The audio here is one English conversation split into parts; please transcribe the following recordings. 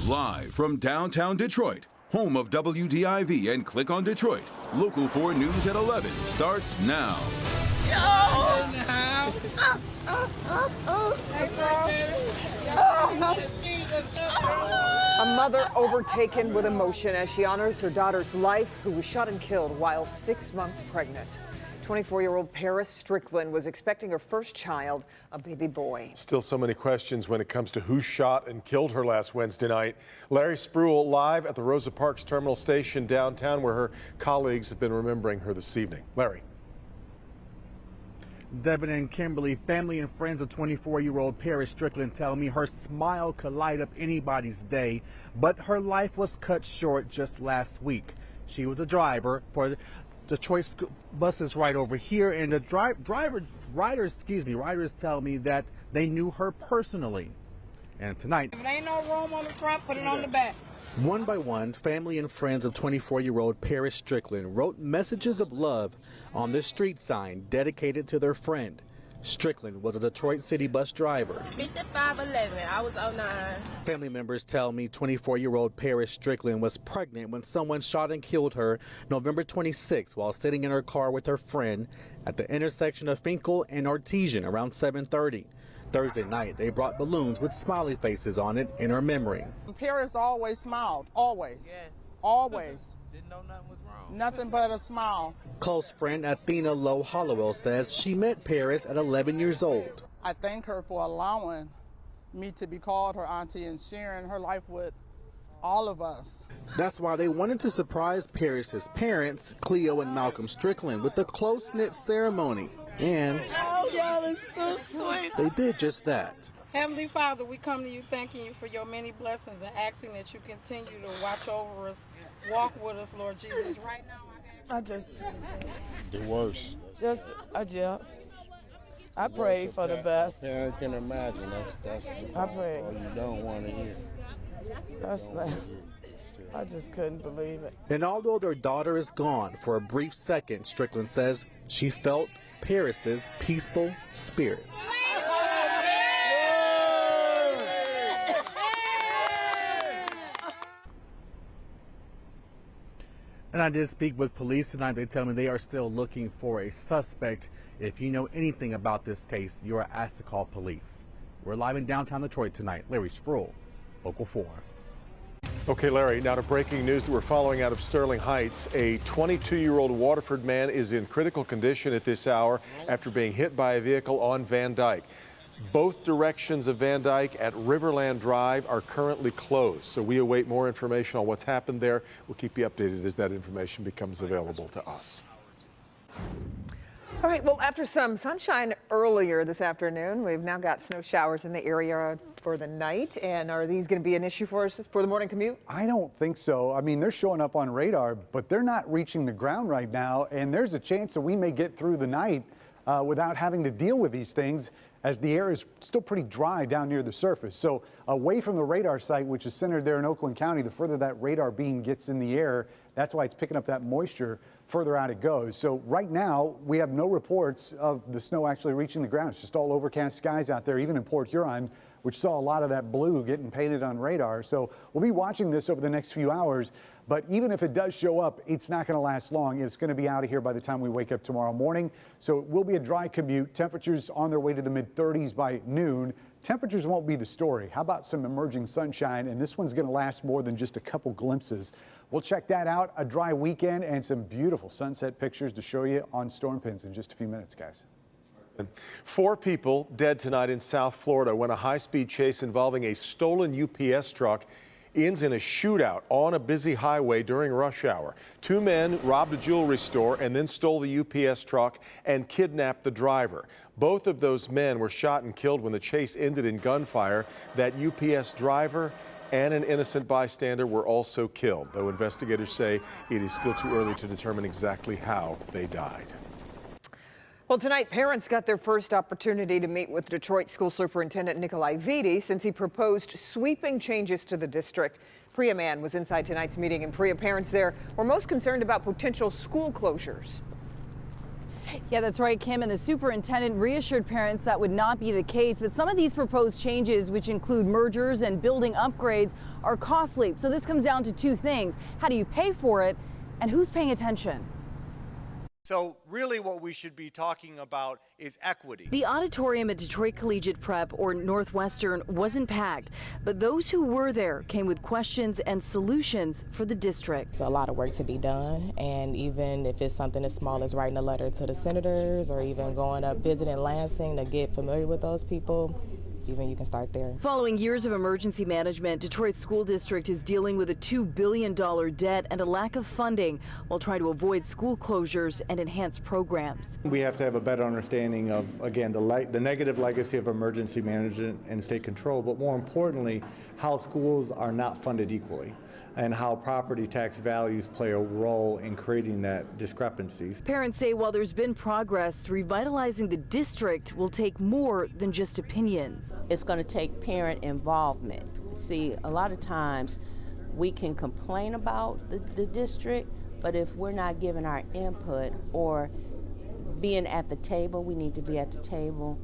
Live from downtown Detroit, home of WDIV and Click on Detroit, Local 4 News at 11 starts now. In the house. A mother overtaken with emotion as she honors her daughter's life, who was shot and killed while 6 months pregnant. 24-year-old Paris Strickland was expecting her first child, a baby boy. Still so many questions when it comes to who shot and killed her last Wednesday night. Larry Spruill live at the Rosa Parks Terminal Station downtown, where her colleagues have been remembering her this evening. Larry. Devin and Kimberly, family and friends of 24-year-old Paris Strickland tell me her smile could light up anybody's day, but her life was cut short just last week. She was a driver for the choice buses right over here, and the riders tell me that they knew her personally. And tonight, If there ain't no room on the front, put it on the back. one by one, family and friends of 24-year-old Paris Strickland wrote messages of love on this street sign dedicated to their friend. Strickland was a Detroit City bus driver. 5511, I was 09. Family members tell me 24-year-old Paris Strickland was pregnant when someone shot and killed her November 26 while sitting in her car with her friend at the intersection of Finkel and Artesian around 7:30. Thursday night, they brought balloons with smiley faces on it in her memory. Paris always smiled, always. Yes. Always. Didn't know nothing was wrong. Nothing but a smile. Close friend Athena Lowe Hollowell says she met Paris at 11 years old. I thank her for allowing me to be called her auntie and sharing her life with all of us. That's why they wanted to surprise Paris's parents, Cleo and Malcolm Strickland, with a close-knit ceremony. And Oh, y'all is so sweet. they did just that. Heavenly Father, we come to you thanking you for your many blessings and asking that you continue to watch over us, walk with us, Lord Jesus. Right now, I just, The worst. I pray for the best. Parent can imagine. That's I pray. all you don't want to hear. I just couldn't believe it. And although their daughter is gone, for a brief second, Strickland says she felt Paris's peaceful spirit. And I did speak with police tonight. They tell me they are still looking for a suspect. If you know anything about this case, you are asked to call police. We're live in downtown Detroit tonight. Larry Spruill, Local 4. Okay, Larry, now to breaking news that we're following out of Sterling Heights. A 22-year-old Waterford man is in critical condition at this hour after being hit by a vehicle on Van Dyke. Both directions of Van Dyke at Riverland Drive are currently closed, so we await more information on what's happened there. We'll keep you updated as that information becomes available to us. All right, well, after some sunshine earlier this afternoon, we've now got snow showers in the area for the night. And are these going to be an issue for us for the morning commute? I don't think so. I mean, they're showing up on radar, but they're not reaching the ground right now. And there's a chance that we may get through the night without having to deal with these things, as the air is still pretty dry down near the surface. So away from the radar site, which is centered there in Oakland County, the further that radar beam gets in the air, that's why it's picking up that moisture further out it goes. So right now, we have no reports of the snow actually reaching the ground. It's just all overcast skies out there, even in Port Huron, which saw a lot of that blue getting painted on radar. So we'll be watching this over the next few hours. But even if it does show up, it's not going to last long. It's going to be out of here by the time we wake up tomorrow morning. So it will be a dry commute. Temperatures on their way to the mid-30s by noon. Temperatures won't be the story. How about some emerging sunshine? And this one's going to last more than just a couple glimpses. We'll check that out. A dry weekend and some beautiful sunset pictures to show you on Storm Pins in just a few minutes, guys. 4 people dead tonight in South Florida when a high-speed chase involving a stolen UPS truck ends in a shootout on a busy highway during rush hour. 2 men robbed a jewelry store and then stole the UPS truck and kidnapped the driver. Both of those men were shot and killed when the chase ended in gunfire. That UPS driver and an innocent bystander were also killed, though investigators say it is still too early to determine exactly how they died. Well, tonight, parents got their first opportunity to meet with Detroit School Superintendent Nikolai Vitti since he proposed sweeping changes to the district. Priya Mann was inside tonight's meeting, and Priya, parents there were most concerned about potential school closures. Yeah, that's right, Kim. And the superintendent reassured parents that would not be the case. But some of these proposed changes, which include mergers and building upgrades, are costly. So this comes down to two things. How do you pay for it? And who's paying attention? So really what we should be talking about is equity. The auditorium at Detroit Collegiate Prep, or Northwestern, wasn't packed, but those who were there came with questions and solutions for the district. It's a lot of work to be done, and even if it's something as small as writing a letter to the senators or even going up visiting Lansing to get familiar with those people, even you can start there. Following years of emergency management, Detroit School District is dealing with a $2 billion debt and a lack of funding while trying to avoid school closures and enhance programs. We have to have a better understanding of, again, the negative legacy of emergency management and state control, but more importantly, how schools are not funded equally, and how property tax values play a role in creating that discrepancies. Parents say while there's been progress, revitalizing the district will take more than just opinions. It's going to take parent involvement. See, a lot of times we can complain about the district, but if we're not giving our input or being at the table, we need to be at the table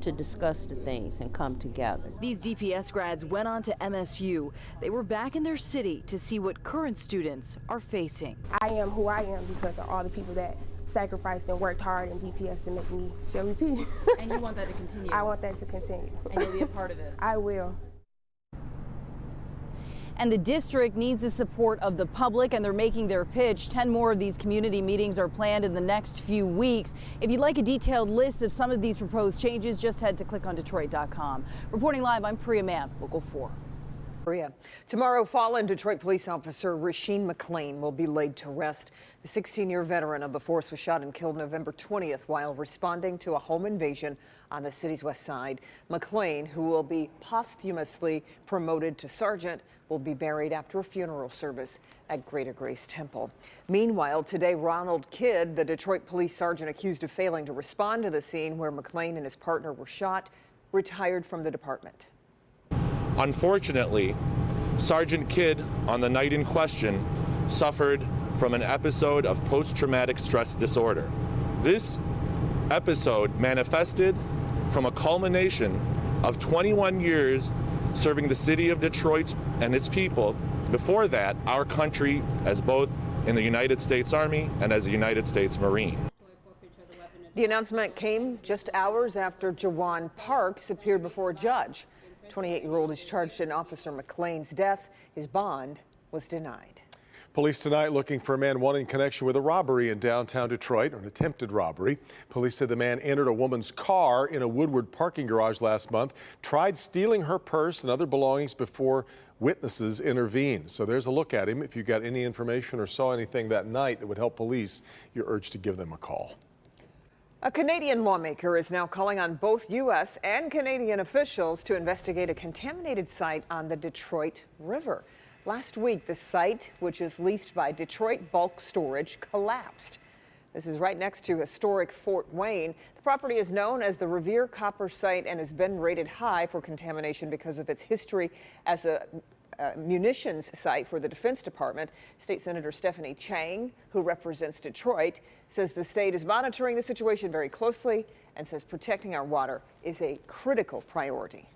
to discuss the things and come together. These DPS grads went on to MSU. They were back in their city to see what current students are facing. I am who I am because of all the people that sacrificed and worked hard in DPS to make me Shelly P. And you want that to continue? I want that to continue. And you'll be a part of it? I will. And the district needs the support of the public, and they're making their pitch. 10 more of these community meetings are planned in the next few weeks. If you'd like a detailed list of some of these proposed changes, just head to clickondetroit.com. Reporting live, I'm Priya Mann, Local 4. Priya. Tomorrow, fallen Detroit police officer Rasheem McClain will be laid to rest. The 16-year veteran of the force was shot and killed November 20th while responding to a home invasion on the city's west side. McClain, who will be posthumously promoted to sergeant, will be buried after a funeral service at Greater Grace Temple. Meanwhile, today, Ronald Kidd, the Detroit police sergeant accused of failing to respond to the scene where McClain and his partner were shot, retired from the department. Unfortunately, Sergeant Kidd, on the night in question, suffered from an episode of post-traumatic stress disorder. This episode manifested from a culmination of 21 years serving the city of Detroit and its people. Before that, our country, as both in the United States Army and as a United States Marine. The announcement came just hours after Jawan Parks appeared before a judge. 28-year-old is charged in Officer McClain's death. His bond was denied. Police tonight looking for a man wanted in connection with a robbery in downtown Detroit, or an attempted robbery. Police said the man entered a woman's car in a Woodward parking garage last month, tried stealing her purse and other belongings before witnesses intervened. So there's a look at him. If you got any information or saw anything that night that would help police, you're urged to give them a call. A Canadian lawmaker is now calling on both U.S. and Canadian officials to investigate a contaminated site on the Detroit River. Last week, the site, which is leased by Detroit Bulk Storage, collapsed. This is right next to historic Fort Wayne. The property is known as the Revere Copper Site and has been rated high for contamination because of its history as a munitions site for the Defense Department. State Senator Stephanie Chang, who represents Detroit, says the state is monitoring the situation very closely and says protecting our water is a critical priority.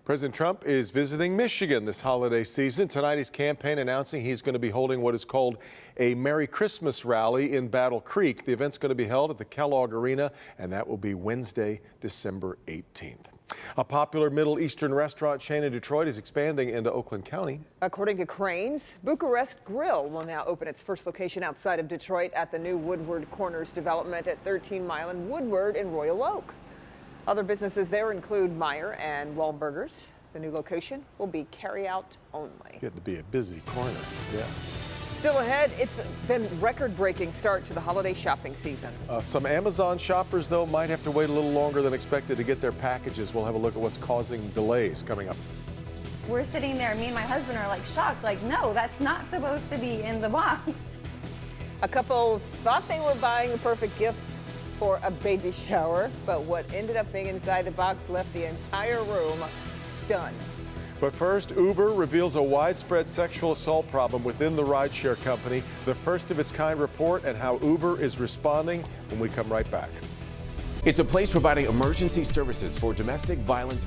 President Trump is visiting Michigan this holiday season. Tonight, his campaign announcing he's going to be holding what is called a Merry Christmas rally in Battle Creek. The event's going to be held at the Kellogg Arena, and that will be Wednesday, December 18th. A popular Middle Eastern restaurant chain in Detroit is expanding into Oakland County. According to Cranes, Bucharest Grill will now open its first location outside of Detroit at the new Woodward Corners development at 13 Mile and Woodward in Royal Oak. Other businesses there include Meyer and Wahlburgers. The new location will be carry-out only. Getting to be a busy corner, yeah. Still ahead, it's been record-breaking start to the holiday shopping season. Some Amazon shoppers, though, might have to wait a little longer than expected to get their packages. We'll have a look at what's causing delays coming up. We're sitting there, me and my husband are like shocked, like, no, that's not supposed to be in the box. A couple thought they were buying the perfect gift for a baby shower, but what ended up being inside the box left the entire room stunned. But first, Uber reveals a widespread sexual assault problem within the rideshare company. The first of its kind report and how Uber is responding when we come right back. It's a place providing emergency services for domestic violence